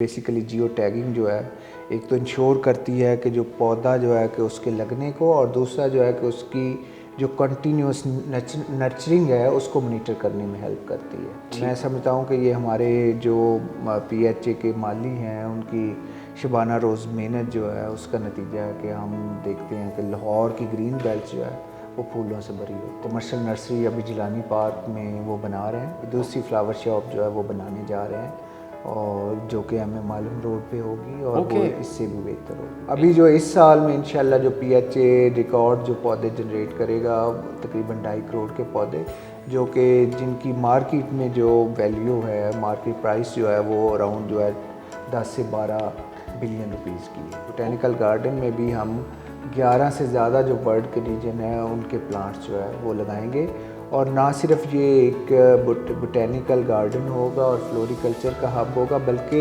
Basically geo tagging जो है एक तो इंश्योर करती है कि जो पौधा जो है कि उसके लगने को, और दूसरा जो है कि उसकी जो कंटिन्यूस नर्चरिंग है उसको मॉनिटर करने में हेल्प करती है। मैं समझता हूँ कि ये हमारे जो PHA के माली हैं उनकी शबाना रोज़ मेहनत जो है उसका नतीजा है कि हम देखते हैं कि लाहौर की ग्रीन बेल्ट जो है वो फूलों से भरी हो। कमर्शियल नर्सरी अभी जिलानी पार्क में वो बना रहे हैं, दूसरी फ्लावर शॉप जो है वो बनाने जा रहे हैं, और जो कि हमें मालूम रोड पे होगी, और वो इससे भी बेहतर होगी। अभी जो इस साल में इंशाल्लाह जो PHA रिकॉर्ड जो पौधे जनरेट करेगा तकरीबन 2.5 करोड़ के पौधे, जो कि जिनकी मार्केट में जो वैल्यू है, मार्केट प्राइस जो है वो अराउंड जो है 10 से 12 बिलियन रुपीज़ की है। बोटेनिकल गार्डन में भी हम 11 से ज़्यादा जो बर्ड के रीजन है उनके प्लांट्स जो है वो लगाएंगे, और ना सिर्फ ये एक बोटेनिकल गार्डन होगा और फ्लोरिकल्चर का हब होगा, बल्कि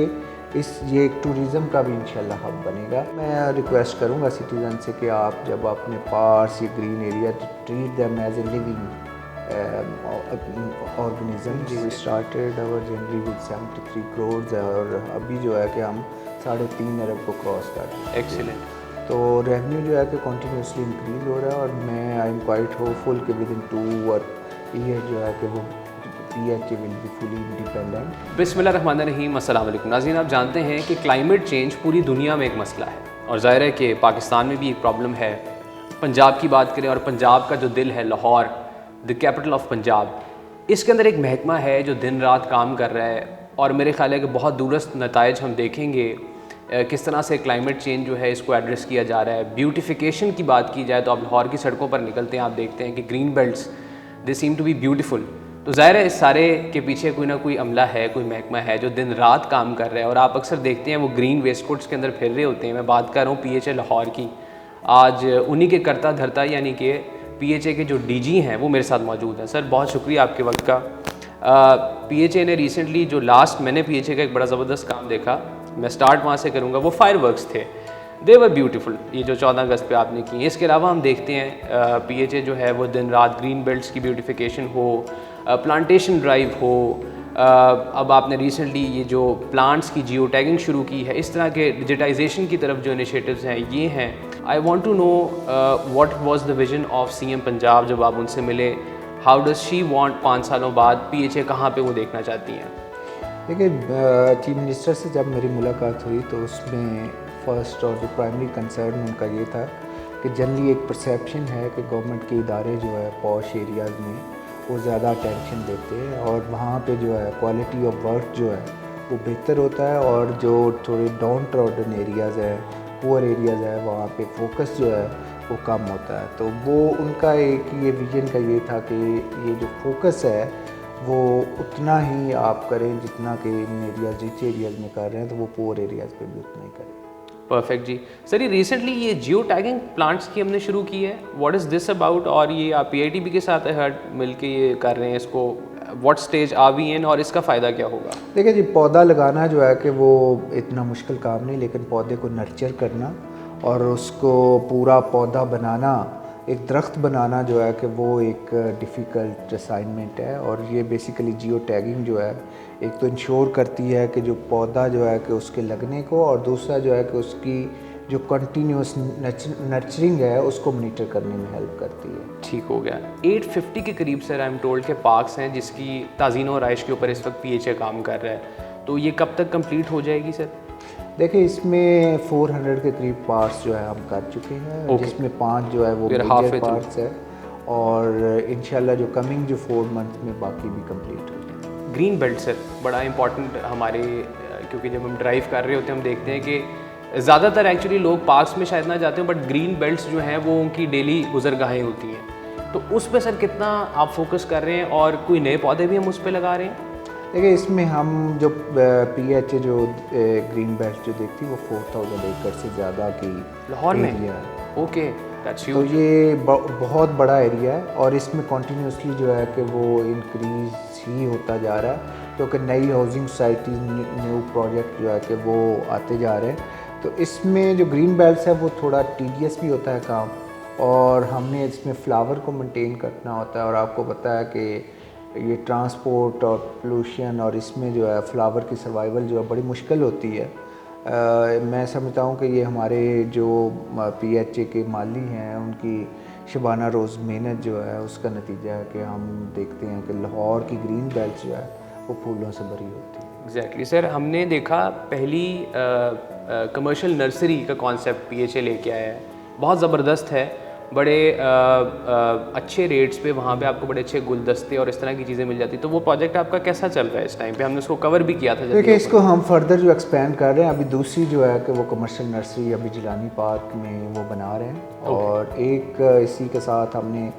ये एक टूरिज़म का भी इंशाल्लाह हब बनेगा। मैं रिक्वेस्ट करूँगा सिटीज़न से कि आप जब अपने पास ये green area treat them as a living organism. We started our January with 73 crore, और अभी जो है कि हम 3.5 अरब को क्रॉस कर रहे हैं। एक्सीलेंट। तो रेवेन्यू जो है कि कंटिन्यूसली इंक्रीज़ हो रहा है, और मैं आई एम क्वाइट होपफुल कि विद इन 2 ईयर जो है कि वो PHA will be fully independent. बिस्मिल्लाहिर्रहमानिर्रहीम। अस्सलाम वालेकुम नाज़रीन, आप जानते हैं कि क्लाइमेट चेंज पूरी दुनिया में एक मसला है, और ज़ाहिर है कि पाकिस्तान में भी एक प्रॉब्लम है। पंजाब की बात करें, और पंजाब का जो दिल है Lahore, the capital of Punjab, इसके अंदर एक महकमा है जो दिन रात काम कर रहा है, और मेरे ख्याल है कि बहुत दूरस्त नताइज हम देखेंगे किस तरह से क्लाइमेट चेंज जो है इसको एड्रेस किया जा रहा है। ब्यूटिफिकेशन की बात की जाए तो आप लाहौर की सड़कों पर निकलते हैं, आप देखते हैं कि green belts they seem to be beautiful. तो ज़ाहिर है इस सारे के पीछे कोई ना कोई अमला है, कोई महकमा है जो दिन रात काम कर रहा है, और आप अक्सर देखते हैं वो ग्रीन वेस्टकोट्स के अंदर फिर रहे होते हैं। मैं बात कर रहा हूँ PHA लाहौर की। आज उन्हीं के करता धरता यानी कि PHA के जो DG हैं वो मेरे साथ मौजूद हैं। सर बहुत शुक्रिया आपके वक्त का। PHA ने रिसेंटली जो लास्ट मैंने PHA का एक बड़ा ज़बरदस्त काम देखा, मैं स्टार्ट वहाँ से करूँगा, वो फायरवर्क्स थे। दे वर ब्यूटीफुल, ये जो 14 अगस्त पे आपने की। इसके अलावा हम देखते हैं PHA जो है वो दिन रात ग्रीन बेल्ट्स की ब्यूटिफिकेशन हो, प्लांटेशन ड्राइव हो, अब आपने रिसेंटली ये जो प्लांट्स की जियो टैगिंग शुरू की है, इस तरह के डिजिटाइजेशन की तरफ जो इनिशिएटिव्स हैं ये हैं। I want to know what was the vision of CM Punjab जब आप उनसे मिले। हाउ डज शी वांट 5 सालों बाद PHA कहाँ पे वो देखना चाहती हैं? देखिए, चीफ मिनिस्टर से जब मेरी मुलाकात हुई तो उसमें फर्स्ट और जो प्राइमरी कंसर्न उनका ये था कि जनरली एक परसेप्शन है कि गवर्नमेंट के इदारे जो है पॉश एरियाज़ में वो ज़्यादा अटेंशन देते हैं, और वहाँ पे जो है क्वालिटी ऑफ वर्क जो है वो बेहतर होता है, और जो थोड़े डाउन ट्रॉडन एरियाज़ हैं, पुअर एरियाज़ है, वहाँ पे फोकस जो है वो कम होता है। तो वो उनका एक ये विजन का ये था कि ये जो फोकस है वो उतना ही आप करें जितना कि इन एरियाज रिच एरियाज़ में कर रहे हैं, तो वो पुअर एरियाज़ पे भी उतना ही करें। परफेक्ट जी। सर ये रिसेंटली ये जियो टैगिंग प्लांट्स की हमने शुरू की है, व्हाट इज़ दिस अबाउट? और ये आप PITB के साथ मिल के ये कर रहे हैं इसको, व्हाट स्टेज आर वी इन, और इसका फ़ायदा क्या होगा? देखिए जी, पौधा लगाना जो है कि वो इतना मुश्किल काम नहीं, लेकिन पौधे को नर्चर करना और उसको पूरा पौधा बनाना, एक दरख्त बनाना जो है कि वो एक डिफ़िकल्ट असाइनमेंट है। और ये बेसिकली जियो टैगिंग जो है एक तो इंश्योर करती है कि जो पौधा जो है कि उसके लगने को, और दूसरा जो है कि उसकी जो कंटिन्यूस नर्चरिंग है उसको मॉनिटर करने में हेल्प करती है। ठीक हो गया। 850 के करीब सर आई एम टोल्ड के पार्क्स हैं जिसकी ताज़ीन और राइश के ऊपर इस वक्त PHA काम कर रहा है, तो ये कब तक कंप्लीट हो जाएगी सर? देखिए, इसमें 400 के करीब पार्ट्स जो है हम कर चुके हैं, जिसमें 5 जो है वो मेजर पार्ट्स है, और इंशाल्लाह जो कमिंग जो 4 मंथ में बाकी भी कंप्लीट हो जाए। ग्रीन बेल्ट सर बड़ा इंपॉर्टेंट हमारे, क्योंकि जब हम ड्राइव कर रहे होते हैं हम देखते हैं कि ज़्यादातर एक्चुअली लोग पार्क्स में शायद ना जाते हैं, बट ग्रीन बेल्ट्स जो हैं वो उनकी डेली गुजरगाहें होती हैं। तो उस पर सर कितना आप फोकस कर रहे हैं, और कोई नए पौधे भी हम उस पर लगा रहे हैं? देखिए, इसमें हम जो PHA जो ग्रीन बेल्ट जो देखती है वो 4000 एकड़ से ज़्यादा की लाहौर में एरिया है। ओके, तो ये बहुत बड़ा एरिया है, और इसमें कंटिन्यूसली जो है कि वो इंक्रीज ही होता जा रहा है, क्योंकि नई हाउसिंग सोसाइटी न्यू प्रोजेक्ट जो है कि वो आते जा रहे हैं। तो इसमें जो ग्रीन बेल्ट्स है वो थोड़ा टीडियस भी होता है काम, और हमने इसमें फ्लावर को मेंटेन करना होता है, और आपको पता है कि ये ट्रांसपोर्ट और पोल्यूशन और इसमें जो है फ्लावर की सर्वाइवल जो है बड़ी मुश्किल होती है। मैं समझता हूँ कि ये हमारे जो PHA के माली हैं उनकी शबाना रोज़ मेहनत जो है उसका नतीजा है कि हम देखते हैं कि लाहौर की ग्रीन बेल्ट जो है वो फूलों से भरी होती है। एग्जैक्टली सर, हमने देखा पहली कमर्शियल नर्सरी का कॉन्सेप्ट PHA लेके आया है, बहुत ज़बरदस्त है। बड़े अच्छे रेट्स पे वहाँ पे आपको बड़े अच्छे गुलदस्ते और इस तरह की चीज़ें मिल जाती। तो वो प्रोजेक्ट आपका कैसा चल रहा है इस टाइम पे? हमने उसको कवर भी किया था जब देखिए, इसको हम फर्दर जो एक्सपेंड कर रहे हैं। अभी दूसरी जो है कि वो कमर्शियल नर्सरी अभी जिलानी पार्क में वो बना रहे हैं और एक इसी के साथ हमने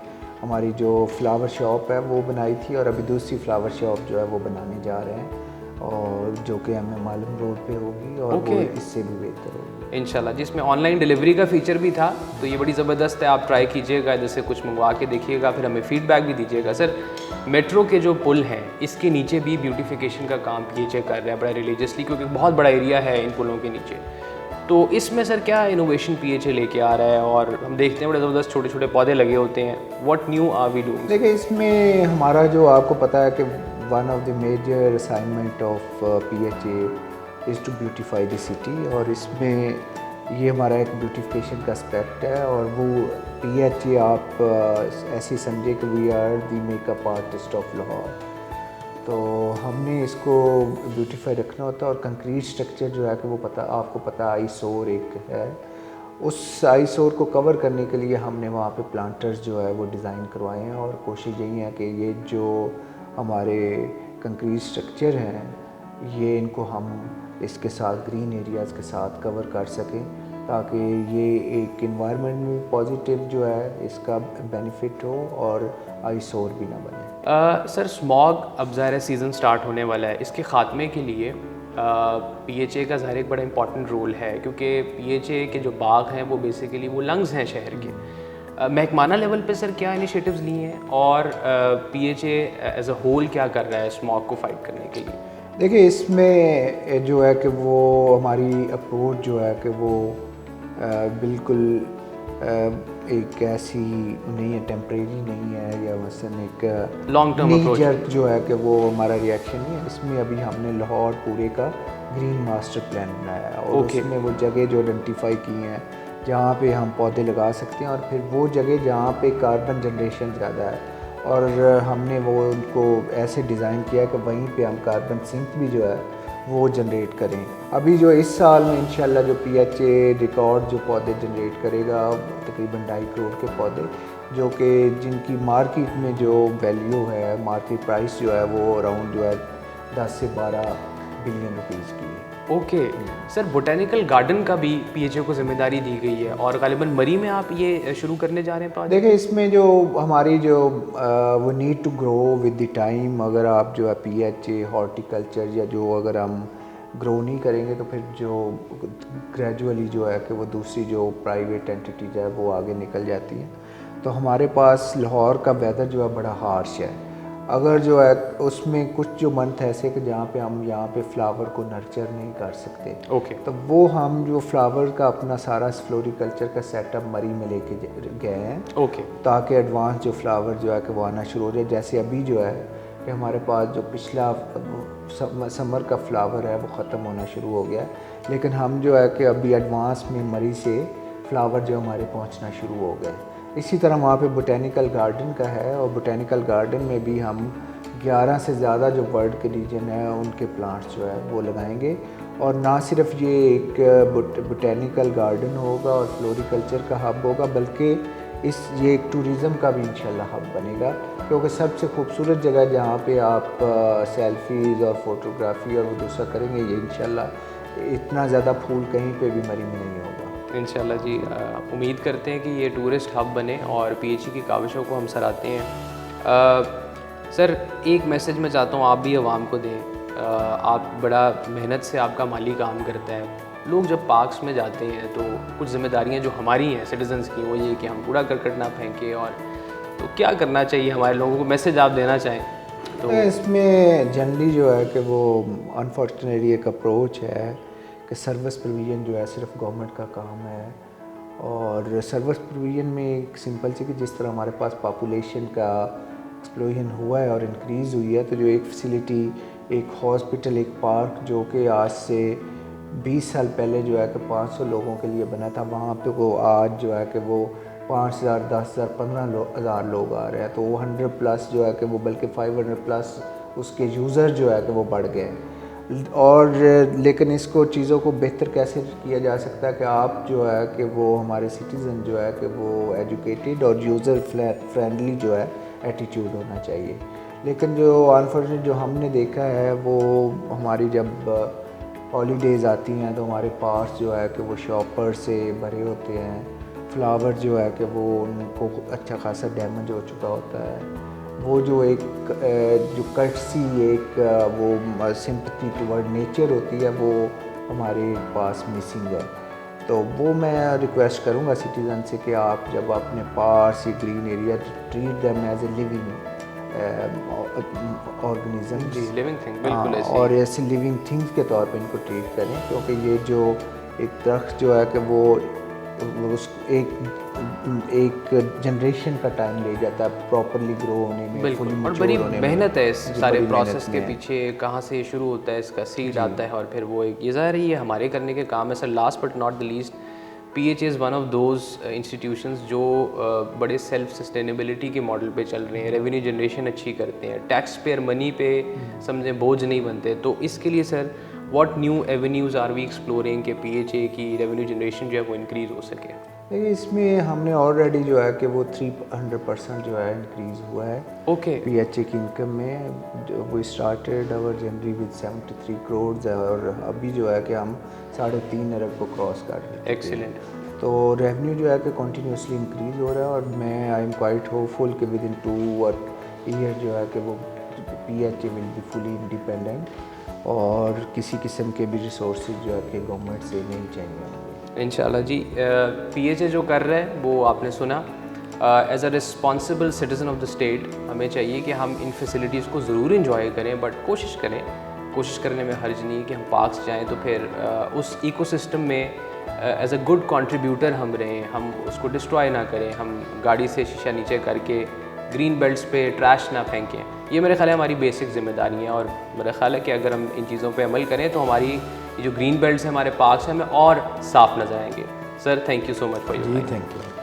हमारी जो फ्लावर शॉप है वो बनाई थी और अभी दूसरी फ्लावर शॉप जो है वो बनाने जा रहे हैं और जो कि हमें मालूम रोड पे होगी और वो इससे भी बेहतर होगी इंशाल्लाह। जिसमें ऑनलाइन डिलीवरी का फीचर भी था, तो ये बड़ी ज़बरदस्त है। आप ट्राई कीजिएगा, इधर से कुछ मंगवा के देखिएगा, फिर हमें फीडबैक भी दीजिएगा। सर, मेट्रो के जो पुल हैं इसके नीचे भी ब्यूटिफिकेशन का काम PHA कर रहा है बड़ा रिलीजियसली, क्योंकि बहुत बड़ा एरिया है इन पुलों के नीचे। तो इसमें सर क्या इनोवेशन PHA लेके आ रहा है? और हम देखते हैं बड़े ज़बरदस्त छोटे छोटे पौधे लगे होते हैं। What new are we doing? देखिए, इसमें हमारा जो आपको पता है कि one of the major assignment of PHA is to beautify the city और इसमें ये हमारा एक ब्यूटिफिकेशन का एस्पेक्ट है और वो PHA आप ऐसे समझे कि we are the makeup artist of Lahore. तो हमने इसको ब्यूटीफाई रखना होता है और कंक्रीट स्ट्रक्चर जो है कि वो आपको पता आईसोर एक है, उस आईसोर को कवर करने के लिए हमने वहाँ पे प्लांटर्स जो है वो डिज़ाइन करवाए हैं और कोशिश यही है कि ये जो हमारे कंक्रीट स्ट्रक्चर हैं ये इनको हम इसके साथ ग्रीन एरियाज़ के साथ कवर कर सकें ताकि ये एक इन्वायरमेंट में पॉजिटिव जो है इसका बेनिफिट हो और आईसोर भी ना बने। सर, स्मॉग अब ज़ाहिर सीज़न स्टार्ट होने वाला है, इसके ख़ात्मे के लिए PHA का ज़ाहिर एक बड़ा इंपॉर्टेंट रोल है, क्योंकि PHA के जो बाग हैं वो बेसिकली वो लंग्स हैं शहर के। महकमाना लेवल पे सर क्या इनिशिएटिव्स लिए हैं और PHA एज अ होल क्या कर रहा है स्मॉग को फाइट करने के लिए? देखिए, इसमें जो है कि वो हमारी अप्रोच जो है कि वो बिल्कुल एक ऐसी नहीं है, टेम्परेरी नहीं है या मसलन एक लॉन्ग टर्म अप्रोच जो है कि वो हमारा रिएक्शन नहीं है। इसमें अभी हमने लाहौर पूरे का ग्रीन मास्टर प्लान बनाया है और उसमें वो जगह जो आइडेंटिफाई की हैं जहाँ पे हम पौधे लगा सकते हैं और फिर वो जगह जहाँ पे कार्बन जनरेशन ज़्यादा है और हमने वो उनको ऐसे डिज़ाइन किया कि वहीं पे हम कार्बन सिंक भी जो है वो जनरेट करें। अभी जो इस साल में इंशाल्लाह जो PHA रिकॉर्ड जो पौधे जनरेट करेगा तकरीबन 2.5 करोड़ के पौधे, जो कि जिनकी मार्केट में जो वैल्यू है, मार्केट प्राइस जो है वो अराउंड जो है 10 से 12 बिलियन रुपीज़ की है। ओके सर, बोटेनिकल गार्डन का भी PHA को जिम्मेदारी दी गई है और गालिबन मरी में आप ये शुरू करने जा रहे हैं प्रोजेक्ट? देखिए, इसमें जो हमारी जो वो need to grow with the time, अगर आप जो है PHA हॉर्टिकल्चर या जो अगर हम ग्रो नहीं करेंगे तो फिर जो ग्रेजुअली जो है कि वो दूसरी जो प्राइवेट एंटिटीज है वो आगे निकल जाती हैं। तो हमारे पास लाहौर का वेदर जो है बड़ा हार्श है। अगर जो है उसमें कुछ जो मंथ ऐसे कि जहाँ पे हम यहाँ पे फ्लावर को नर्चर नहीं कर सकते, तो वो हम जो फ्लावर का अपना सारा फ्लोरिकल्चर का सेटअप मरी में लेके गए हैं ताकि एडवांस जो फ्लावर जो है कि वो आना शुरू हो जाए। जैसे अभी जो है कि हमारे पास जो पिछला समर का फ्लावर है वो ख़त्म होना शुरू हो गया है, लेकिन हम जो है कि अभी एडवांस में मरी से फ्लावर जो हमारे पहुँचना शुरू हो गए। इसी तरह वहाँ पे बोटेनिकल गार्डन का है और बोटेनिकल गार्डन में भी हम 11 से ज़्यादा जो वर्ल्ड के रीजन है उनके प्लांट्स जो है वो लगाएंगे और ना सिर्फ ये एक बोटेनिकल गार्डन होगा और फ्लोरिकल्चर का हब होगा, बल्कि ये एक टूरिज़म का भी इंशाल्लाह हब बनेगा, क्योंकि सबसे खूबसूरत जगह जहाँ पे आप सेल्फीज़ और फ़ोटोग्राफ़ी और वो दूसरा करेंगे, ये इंशाल्लाह इतना ज़्यादा फूल कहीं पे भी मरी में नहीं होगा। इंशाल्लाह जी, उम्मीद करते हैं कि ये टूरिस्ट हब बने और PHA की काविशों को हम सराहते हैं। सर, एक मैसेज मैं चाहता हूँ आप भी आवाम को दें। आप बड़ा मेहनत से आपका माली काम करता है। लोग जब पार्क्स में जाते हैं तो कुछ ज़िम्मेदारियाँ जो हमारी हैं सिटीजन्स की, वो ये कि हम कूड़ा करकट ना फेंकें, और तो क्या करना चाहिए हमारे लोगों को, मैसेज आप देना चाहें तो? इसमें जनरली जो है कि वो अनफॉर्चुनेटली एक अप्रोच है कि सर्विस प्रोविज़न जो है सिर्फ गवर्नमेंट का काम है और सर्विस प्रोविज़न में एक सिंपल सी कि जिस तरह हमारे पास पॉपुलेशन का एक्सप्लोजन हुआ है और इंक्रीज़ हुई है, तो जो एक फैसिलिटी, एक हॉस्पिटल, एक पार्क जो कि आज से 20 साल पहले जो है कि 500 लोगों के लिए बना था, वहाँ पे वो आज जो है कि वो 5,000, 10,000, 15,000 लोग आ रहे हैं। तो वो 100 प्लस जो है कि वो, बल्कि 500 प्लस उसके यूज़र जो है कि वो बढ़ गए हैं। और लेकिन इसको चीज़ों को बेहतर कैसे किया जा सकता है कि आप जो है कि वो हमारे सिटीज़न जो है कि वो एजुकेटेड और यूज़र फ्रेंडली जो है एटीट्यूड होना चाहिए। लेकिन जो अनफॉर्चुनेट जो हमने देखा है वो, हमारी जब हॉलीडेज़ आती हैं तो हमारे पास जो है कि वो शॉपर से भरे होते हैं, फ्लावर जो है कि वो उनको अच्छा खासा डैमेज हो चुका होता है। वो जो एक जो कर्टसी, एक वो सिंपैथी टुवर्ड नेचर होती है, वो हमारे पास मिसिंग है। तो वो मैं रिक्वेस्ट करूँगा सिटीज़न से कि आप जब अपने पास ये green area, treat them as a living organism, जी, लिविंग थिंग, बिल्कुल ऐसे और ऐसे लिविंग थिंग्स के तौर पे इनको ट्रीट करें, क्योंकि ये जो एक दरख्त जो है कि वो उस एक जनरेशन का टाइम ले जाता है प्रॉपरली ग्रो होने में, बिल्कुल। fully और mature बड़ी होने में। मेहनत है इस जी, सारे बड़ी प्रोसेस मेहनत के में है। पीछे, कहाँ से शुरू होता है, इसका सीड आता है और फिर वो एक ये ज़ाहिर है ये हमारे करने के काम है sir. Last but not the least, PHA is one of those institutions जो बड़े सेल्फ सस्टेनेबिलिटी के मॉडल पे चल रहे हैं, रेवेन्यू जनरेशन अच्छी करते हैं, टैक्स पेयर मनी पे समझें बोझ नहीं बनते। तो इसके लिए sir what new avenues are we exploring कि PHA की रेवेन्यू जनरेशन जो है वो इंक्रीज़ हो सके? देखिए, इसमें हमने ऑलरेडी जो है कि वो 300% जो है इंक्रीज़ हुआ है ओके। PHA की इनकम में। जो वो started our January with 73 crore है और अभी जो है कि हम 3.5 अरब को क्रॉस कर रहे हैं। एक्सीलेंट। तो रेवेन्यू जो है कि कंटिन्यूसली इंक्रीज़ हो रहा है और मैं आई एम क्वाइट होपफुल कि विद इन 2 ईयर जो है कि वो PHA will be fully independent और किसी किस्म के भी रिसोर्सेज जो है कि गवर्नमेंट से नहीं चाहिए होंगे। इंशाल्लाह जी। PHA जो कर रहा है वो आपने सुना, as a responsible citizen of the state हमें चाहिए कि हम इन फैसिलिटीज़ को ज़रूर इंजॉय करें, बट कोशिश करने में हर्ज नहीं है कि हम पार्क्स जाएं तो फिर उस इकोसिस्टम में एज अ गुड कंट्रीब्यूटर हम रहें, हम उसको डिस्ट्रॉय ना करें, हम गाड़ी से शीशा नीचे करके ग्रीन बेल्ट्स पे ट्रैश ना फेंकें। ये मेरे ख्याल है हमारी बेसिक जिम्मेदारी है और मेरा ख्याल है कि अगर हम इन चीज़ों पे अमल करें तो हमारी ये जो ग्रीन बेल्ट्स हैं, हमारे पार्क्स हैं, हमें और साफ नजर आएंगे। Sir thank you so much for your time. Thank you.